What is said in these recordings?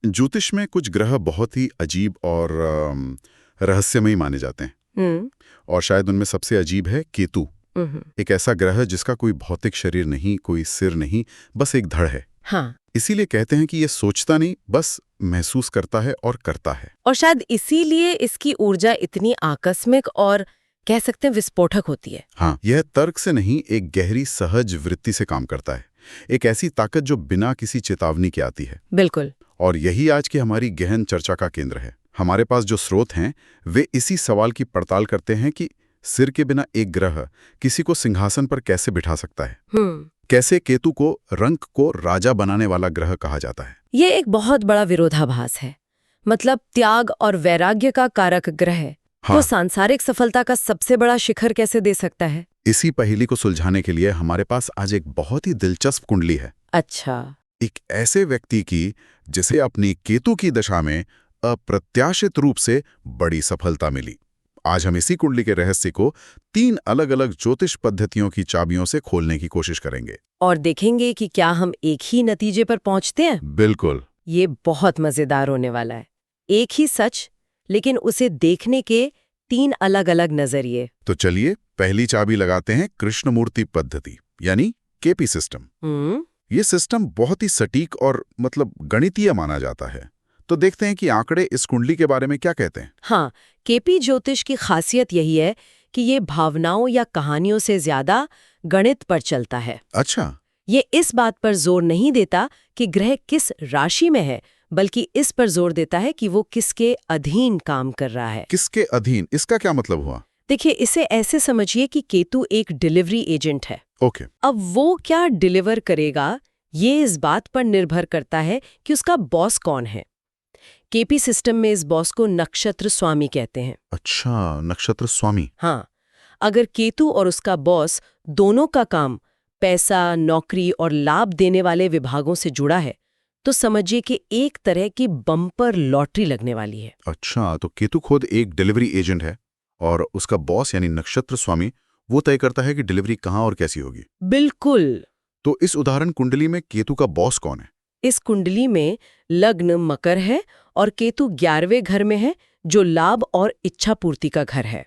ज्योतिष में कुछ ग्रह बहुत ही अजीब और रहस्यमयी माने जाते हैं। और शायद उनमें सबसे अजीब है केतु। एक ऐसा ग्रह जिसका कोई भौतिक शरीर नहीं, कोई सिर नहीं, बस एक धड़ है। हाँ। इसीलिए कहते हैं कि ये सोचता नहीं, बस महसूस करता है और करता है। और शायद इसीलिए इसकी ऊर्जा इतनी आकस्मिक और कह सकते हैं विस्फोटक होती है। हाँ, यह तर्क से नहीं, एक गहरी सहज वृत्ति से काम करता है। एक ऐसी ताकत जो बिना किसी चेतावनी के आती है। बिल्कुल। और यही आज की हमारी गहन चर्चा का केंद्र है। हमारे पास जो स्रोत हैं वे इसी सवाल की पड़ताल करते हैं कि सिर के बिना एक ग्रह किसी को सिंहासन पर कैसे बिठा सकता है। कैसे केतु को रंक को राजा बनाने वाला ग्रह कहा जाता है। ये एक बहुत बड़ा विरोधाभास है। मतलब त्याग और वैराग्य का कारक ग्रह हाँ। वो सांसारिक सफलता का सबसे बड़ा शिखर कैसे दे सकता है। इसी पहेली को सुलझाने के लिए हमारे पास आज एक बहुत ही दिलचस्प कुंडली है। अच्छा। एक ऐसे व्यक्ति की जिसे अपनी केतु की दशा में अप्रत्याशित रूप से बड़ी सफलता मिली। आज हम इसी कुंडली के रहस्य को 3 अलग-अलग ज्योतिष पद्धतियों की चाबियों से खोलने की कोशिश करेंगे और देखेंगे कि क्या हम एक ही नतीजे पर पहुंचते हैं। बिल्कुल। ये बहुत मजेदार होने वाला है। एक ही सच, लेकिन उसे देखने के 3 अलग-अलग नजरिए। तो चलिए पहली चाबी लगाते हैं कृष्णमूर्ति पद्धति, यानी केपी सिस्टम। ये सिस्टम बहुत ही सटीक और गणितीय माना जाता है। तो देखते हैं कि आंकड़े इस कुंडली के बारे में क्या कहते हैं। हाँ, केपी ज्योतिष की खासियत यही है कि ये भावनाओं या कहानियों से ज्यादा गणित पर चलता है। अच्छा। ये इस बात पर जोर नहीं देता कि ग्रह किस राशि में है, बल्कि इस पर जोर देता है कि वो किसके अधीन काम कर रहा है। किसके अधीन, इसका क्या मतलब हुआ? देखिए, इसे ऐसे समझिए कि केतु एक डिलीवरी एजेंट है। ओके। अब वो क्या डिलीवर करेगा, ये इस बात पर निर्भर करता है कि उसका बॉस कौन है। केपी सिस्टम में इस बॉस को नक्षत्र स्वामी कहते हैं। अच्छा, नक्षत्र स्वामी। हाँ, अगर केतु और उसका बॉस दोनों का काम पैसा, नौकरी और लाभ देने वाले विभागों से जुड़ा है, तो समझिए कि एक तरह की बम्पर लॉटरी लगने वाली है। अच्छा, तो केतु खुद एक डिलीवरी एजेंट है और उसका बॉस यानी नक्षत्र स्वामी वो तय करता है कि डिलीवरी कहाँ और कैसी होगी। बिल्कुल। तो इस उदाहरण कुंडली में केतु का बॉस कौन है? इस कुंडली में लग्न मकर है और केतु 11वें घर में है, जो लाभ और इच्छा पूर्ति का घर है।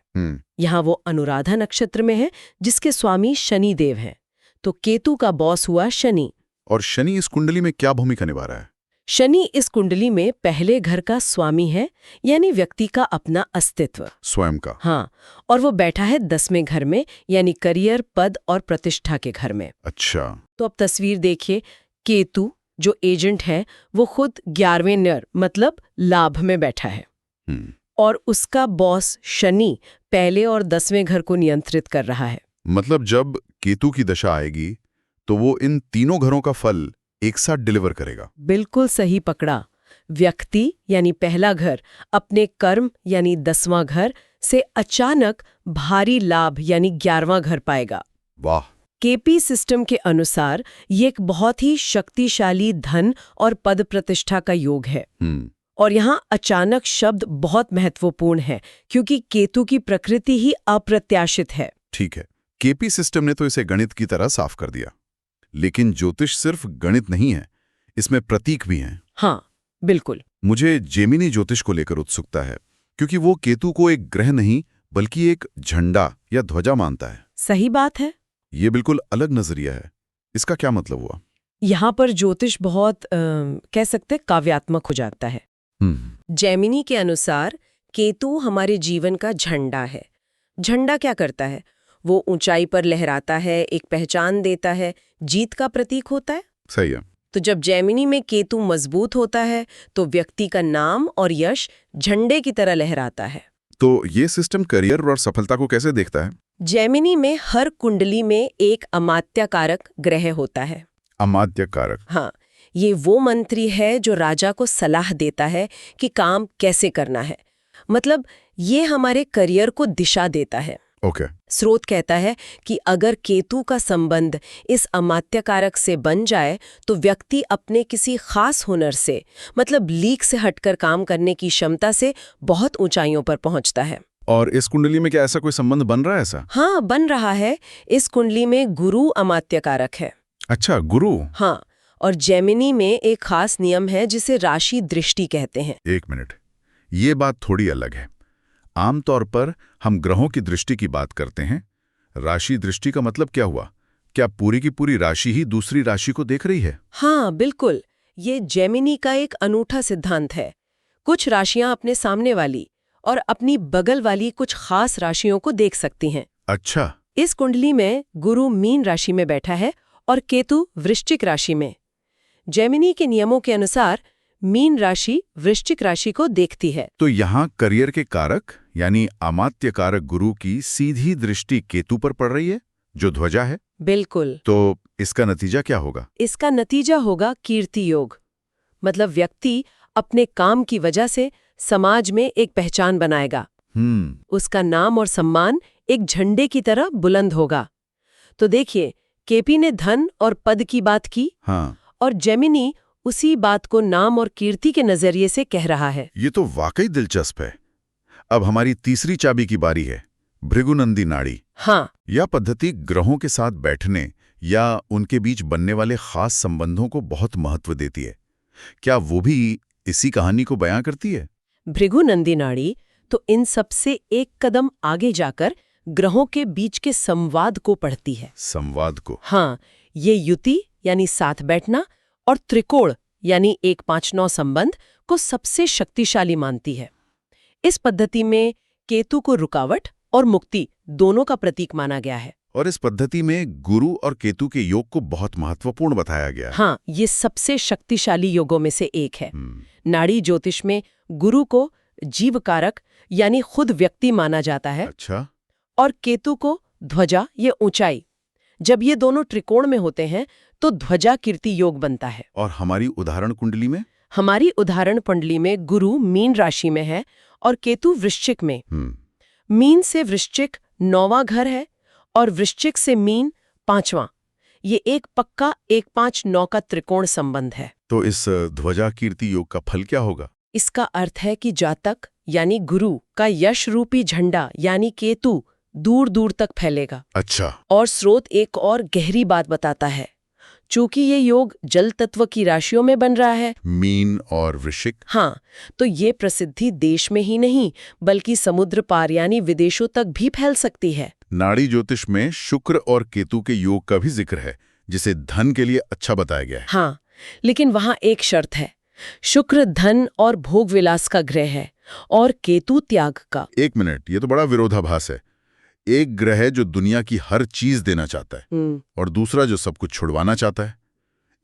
यहाँ वो अनुराधा नक्षत्र में है, जिसके स्वामी शनि देव हैं। तो केतु का बॉस हुआ शनि। और शनि इस कुंडली में क्या भूमिका निभा रहा है? शनि इस कुंडली में पहले घर का स्वामी है, यानी व्यक्ति का अपना अस्तित्व, स्वयं का। हाँ, और वो बैठा है 10वें घर में, यानी करियर, पद और प्रतिष्ठा के घर में। अच्छा। तो अब तस्वीर देखिए, केतु जो एजेंट है वो खुद 11वें नर मतलब लाभ में बैठा है। और उसका बॉस शनि पहले और 10वें घर को नियंत्रित कर रहा है। मतलब जब केतु की दशा आएगी तो वो इन तीनों घरों का फल एक साथ डिलीवर करेगा। बिल्कुल सही पकड़ा। व्यक्ति यानी पहला घर अपने कर्म यानी 10वां घर से अचानक भारी लाभ यानी 11वां घर पाएगा। वाह। केपी सिस्टम के अनुसार ये एक बहुत ही शक्तिशाली धन और पद प्रतिष्ठा का योग है। और यहाँ अचानक शब्द बहुत महत्वपूर्ण है, क्योंकि केतु की प्रकृति ही अप्रत्याशित है। ठीक है, केपी सिस्टम ने तो इसे गणित की तरह साफ कर दिया, लेकिन ज्योतिष सिर्फ गणित नहीं है, इसमें प्रतीक भी हैं। हाँ, बिल्कुल। मुझे जेमिनी ज्योतिष को लेकर उत्सुकता है, क्योंकि वो केतु को एक ग्रह नहीं बल्कि एक झंडा या ध्वजा मानता है। सही बात है। ये बिल्कुल अलग नजरिया है। इसका क्या मतलब हुआ? यहाँ पर ज्योतिष बहुत कह सकते काव्यात्मक हो जाता है। जेमिनी के अनुसार केतु हमारे जीवन का झंडा है। झंडा क्या करता है? वो ऊंचाई पर लहराता है, एक पहचान देता है, जीत का प्रतीक होता है। सही है। तो जब जेमिनी में केतु मजबूत होता है तो व्यक्ति का नाम और यश झंडे की तरह लहराता है। तो ये सिस्टम करियर और सफलता को कैसे देखता है? जेमिनी में हर कुंडली में एक अमात्य कारक ग्रह होता है। अमात्य कारक? हाँ, ये वो मंत्री है जो राजा को सलाह देता है कि काम कैसे करना है। मतलब ये हमारे करियर को दिशा देता है। ओके। स्रोत कहता है कि अगर केतु का संबंध इस अमात्य कारक से बन जाए तो व्यक्ति अपने किसी खास हुनर से मतलब लीक से हटकर काम करने की क्षमता से बहुत ऊंचाइयों पर पहुंचता है। और इस कुंडली में क्या ऐसा कोई संबंध बन रहा है ऐसा? हाँ, बन रहा है। इस कुंडली में गुरु अमात्य कारक है। अच्छा, गुरु। हाँ, और जेमिनी में एक खास नियम है जिसे राशि दृष्टि कहते हैं। एक मिनट, ये बात थोड़ी अलग है। आमतौर पर हम ग्रहों की दृष्टि की बात करते हैं। राशि दृष्टि का मतलब क्या हुआ? क्या पूरी की पूरी राशि ही दूसरी राशि को देख रही है? हाँ बिल्कुल, ये जेमिनी का एक अनूठा सिद्धांत है। कुछ राशियां अपने सामने वाली और अपनी बगल वाली कुछ खास राशियों को देख सकती हैं। अच्छा। इस कुंडली में गुरु मीन राशि में बैठा है और केतु वृश्चिक राशि में। जेमिनी के नियमों के अनुसार मीन राशि वृश्चिक राशि को देखती है। तो यहाँ करियर के कारक यानी अमात्य कारक गुरु की सीधी दृष्टि केतु पर पड़ रही है, जो ध्वजा है। बिल्कुल। तो इसका नतीजा क्या होगा? इसका नतीजा होगा कीर्ति योग। मतलब व्यक्ति अपने काम की वजह से समाज में एक पहचान बनाएगा। उसका नाम और सम्मान एक झंडे की तरह बुलंद होगा। तो देखिए, केपी ने धन और पद की बात की। हाँ। और जेमिनी उसी बात को नाम और कीर्ति के नजरिए से कह रहा है। ये तो वाकई दिलचस्प है। अब हमारी तीसरी चाबी की बारी है, भृगुनंदी नाड़ी। हाँ। यह पद्धति ग्रहों के साथ बैठने या उनके बीच बनने वाले खास संबंधों को बहुत महत्व देती है। क्या वो भी इसी कहानी को बयां करती है? भृगुनंदी नाड़ी तो इन सबसे एक कदम आगे जाकर ग्रहों के बीच के संवाद को पढ़ती है। संवाद को? हाँ, ये युति यानी साथ बैठना और त्रिकोण यानी 1-5-9 संबंध को सबसे शक्तिशाली मानती है। इस पद्धति में केतु को रुकावट और मुक्ति दोनों का प्रतीक माना गया है। और इस पद्धति में गुरु और केतु के योग को बहुत महत्वपूर्ण बताया गया है। हाँ, ये सबसे शक्तिशाली योगों में से एक है। नाड़ी ज्योतिष में गुरु को जीव कारक यानी खुद व्यक्ति माना जाता है। अच्छा। और केतु को ध्वजा ये ऊंचाई। जब ये दोनों त्रिकोण में होते हैं तो ध्वजा कीर्ति योग बनता है। और हमारी उदाहरण कुंडली में? हमारी उदाहरण कुंडली में गुरु मीन राशि में है और केतु वृश्चिक में। मीन से वृश्चिक 9वां घर है और वृश्चिक से मीन 5वां। ये एक पक्का 1-5-9 का त्रिकोण संबंध है। तो इस ध्वजा कीर्ति योग का फल क्या होगा? इसका अर्थ है कि जातक यानी गुरु का यश रूपी झंडा यानी केतु दूर दूर तक फैलेगा। अच्छा। और स्रोत एक और गहरी बात बताता है। चूंकि ये योग जल तत्व की राशियों में बन रहा है, मीन और वृश्चिक। हाँ, तो ये प्रसिद्धि देश में ही नहीं बल्कि समुद्र पार यानी विदेशों तक भी फैल सकती है। नाड़ी ज्योतिष में शुक्र और केतु के योग का भी जिक्र है, जिसे धन के लिए अच्छा बताया गया है। हाँ, लेकिन वहां एक शर्त है। शुक्र धन और भोग विलास का ग्रह है और केतु त्याग का। एक मिनट, ये तो बड़ा विरोधाभास है। एक ग्रह जो दुनिया की हर चीज देना चाहता है और दूसरा जो सब कुछ छुड़वाना चाहता है।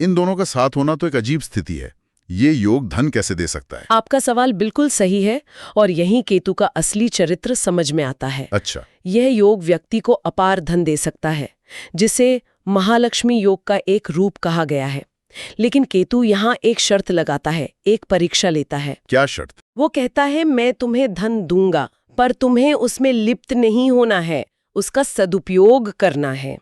इन दोनों का साथ होना तो एक अजीब स्थिति है। ये योग धन कैसे दे सकता है? आपका सवाल बिल्कुल सही है और यहीं केतु का असली चरित्र समझ में आता है। अच्छा। यह योग व्यक्ति को अपार धन दे सकता है, जिसे महालक्ष्मी योग का एक रूप कहा गया है। लेकिन केतु यहाँ एक शर्त लगाता है, एक परीक्षा लेता है। क्या शर्त? वो कहता है, मैं तुम्हें धन दूंगा पर तुम्हें उसमें लिप्त नहीं होना है, उसका सदुपयोग करना है।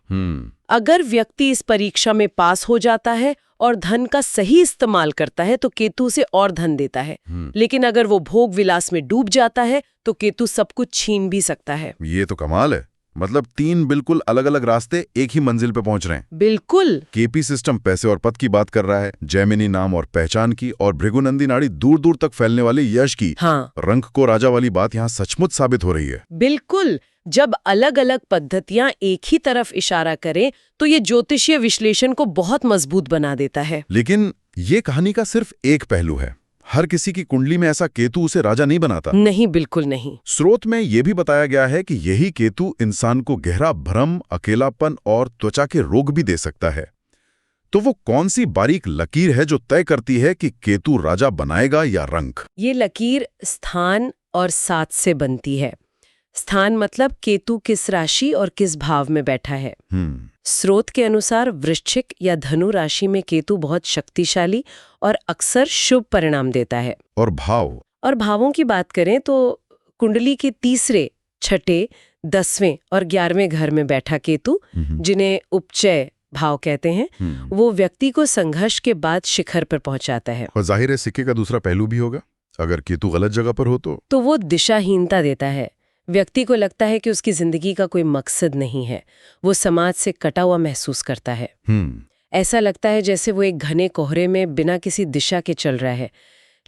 अगर व्यक्ति इस परीक्षा में पास हो जाता है और धन का सही इस्तेमाल करता है तो केतु से और धन देता है। लेकिन अगर वो भोग विलास में डूब जाता है तो केतु सब कुछ छीन भी सकता है। ये तो कमाल है। मतलब 3 बिल्कुल अलग अलग रास्ते एक ही मंजिल पे पहुंच रहे हैं। बिल्कुल। केपी सिस्टम पैसे और पद की बात कर रहा है, जेमिनी नाम और पहचान की, और भृगुनंदी नाड़ी दूर दूर तक फैलने वाले यश की। हाँ। रंक को राजा वाली बात यहाँ सचमुच साबित हो रही है। बिल्कुल। जब अलग अलग पद्धतियां एक ही तरफ इशारा करें तो ये ज्योतिषीय विश्लेषण को बहुत मजबूत बना देता है। लेकिन ये कहानी का सिर्फ एक पहलू है। हर किसी की कुंडली में ऐसा केतु उसे राजा नहीं बनाता। नहीं, बिल्कुल नहीं। स्रोत में यह भी बताया गया है कि यही केतु इंसान को गहरा भ्रम, अकेलापन और त्वचा के रोग भी दे सकता है। तो वो कौन सी बारीक लकीर है जो तय करती है कि केतु राजा बनाएगा या रंक? ये लकीर स्थान और साथ से बनती है। स्थान मतलब केतु किस राशि और किस भाव में बैठा है। स्रोत के अनुसार वृश्चिक या धनु राशि में केतु बहुत शक्तिशाली और अक्सर शुभ परिणाम देता है। और भाव? और भावों की बात करें तो कुंडली के 3, 6, 10वें और 11वें घर में बैठा केतु, जिन्हें उपचय भाव कहते हैं, वो व्यक्ति को संघर्ष के बाद शिखर पर पहुंचाता है। और जाहिर है सिक्के का दूसरा पहलू भी होगा। अगर केतु गलत जगह पर हो तो वो दिशाहीनता देता है। व्यक्ति को लगता है कि उसकी जिंदगी का कोई मकसद नहीं है। वो समाज से कटा हुआ महसूस करता है। ऐसा लगता है जैसे वो एक घने कोहरे में बिना किसी दिशा के चल रहा है।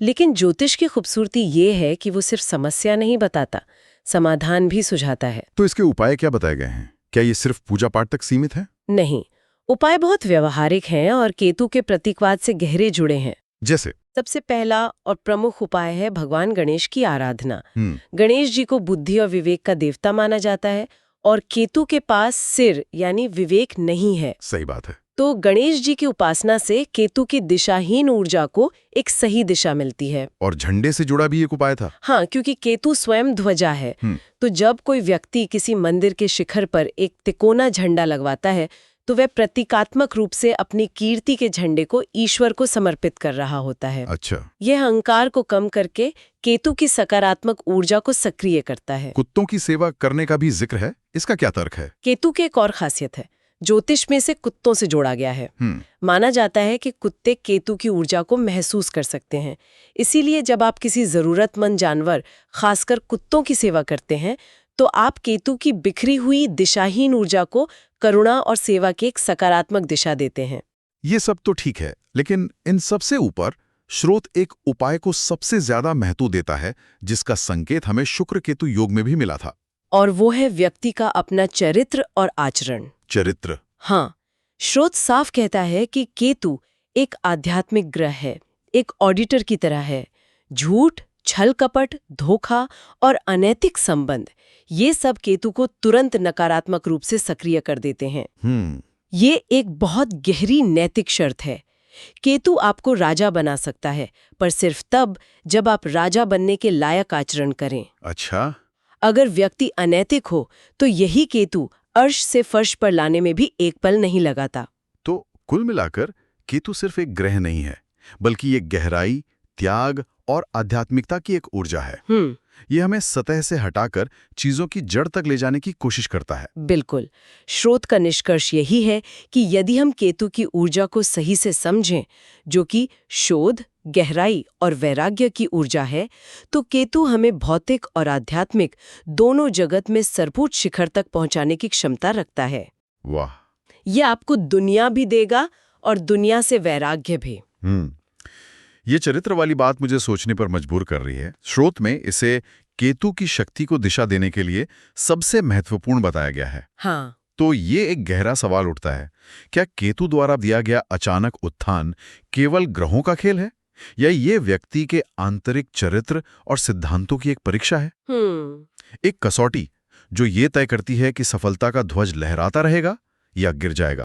लेकिन ज्योतिष की खूबसूरती ये है कि वो सिर्फ समस्या नहीं बताता, समाधान भी सुझाता है। तो इसके उपाय क्या बताए गए हैं? क्या ये सिर्फ पूजा पाठ तक सीमित है? नहीं, उपाय बहुत व्यवहारिक हैं और केतु के प्रतीकवाद से गहरे जुड़े हैं। जैसे? सबसे पहला और प्रमुख उपाय है भगवान गणेश की आराधना। गणेश जी को बुद्धि और विवेक का देवता माना जाता है और केतु के पास सिर यानी विवेक नहीं है। सही बात है। तो गणेश जी की उपासना से केतु की दिशाहीन ऊर्जा को एक सही दिशा मिलती है। और झंडे से जुड़ा भी एक उपाय था। हाँ, क्योंकि केतु स्वयं ध्वजा है। तो जब कोई व्यक्ति किसी मंदिर के शिखर पर एक तिकोना झंडा लगवाता है तो वह प्रतीकात्मक रूप से अपनी कीर्ति के झंडे को ईश्वर को समर्पित कर रहा होता है। अच्छा। यह अहंकार को कम करके केतु की सकारात्मक ऊर्जा को सक्रिय करता है। कुत्तों की सेवा करने का भी जिक्र है, इसका क्या तर्क है? केतु की एक और खासियत है, ज्योतिष में से कुत्तों से जोड़ा गया है। माना जाता है कि कुत्ते केतु की ऊर्जा को महसूस कर सकते हैं। इसीलिए जब आप किसी जरूरतमंद जानवर, खासकर कुत्तों की सेवा करते हैं तो आप केतु की बिखरी हुई दिशाहीन ऊर्जा को करुणा और सेवा की एक सकारात्मक दिशा देते हैं। ये सब तो ठीक है, लेकिन इन सबसे ऊपर स्रोत एक उपाय को सबसे ज्यादा महत्व देता है, जिसका संकेत हमें शुक्र केतु योग में भी मिला था। और वो है व्यक्ति का अपना चरित्र और आचरण। चरित्र? हाँ, स्रोत साफ कहता है कि केतु एक आध्यात्मिक ग्रह है, एक ऑडिटर की तरह है। झूठ, छल कपट, धोखा और अनैतिक संबंध, ये सब केतु को तुरंत नकारात्मक रूप से सक्रिय कर देते हैं। ये एक बहुत गहरी नैतिक शर्त है। केतु आपको राजा बना सकता है, पर सिर्फ तब जब आप राजा बनने के लायक आचरण करें। अच्छा। अगर व्यक्ति अनैतिक हो तो यही केतु अर्श से फर्श पर लाने में भी एक पल नहीं लगाता। तो कुल मिलाकर केतु सिर्फ एक ग्रह नहीं है, बल्कि ये गहराई, त्याग और आध्यात्मिकता की एक ऊर्जा है। ये हमें सतह से हटाकर चीजों की जड़ तक ले जाने की कोशिश करता है। बिल्कुल। स्रोत का निष्कर्ष यही है कि यदि हम केतु की ऊर्जा को सही से समझें, जो कि शोध, गहराई और वैराग्य की ऊर्जा है, तो केतु हमें भौतिक और आध्यात्मिक दोनों जगत में सर्वोच्च शिखर तक पहुंचाने की क्षमता रखता है। वाह! ये आपको दुनिया भी देगा और दुनिया से वैराग्य भी। ये चरित्र वाली बात मुझे सोचने पर मजबूर कर रही है। स्रोत में इसे केतु की शक्ति को दिशा देने के लिए सबसे महत्वपूर्ण बताया गया है। हाँ। तो ये एक गहरा सवाल उठता है, क्या केतु द्वारा दिया गया अचानक उत्थान केवल ग्रहों का खेल है, या ये व्यक्ति के आंतरिक चरित्र और सिद्धांतों की एक परीक्षा है? एक कसौटी जो ये तय करती है कि सफलता का ध्वज लहराता रहेगा या गिर जाएगा।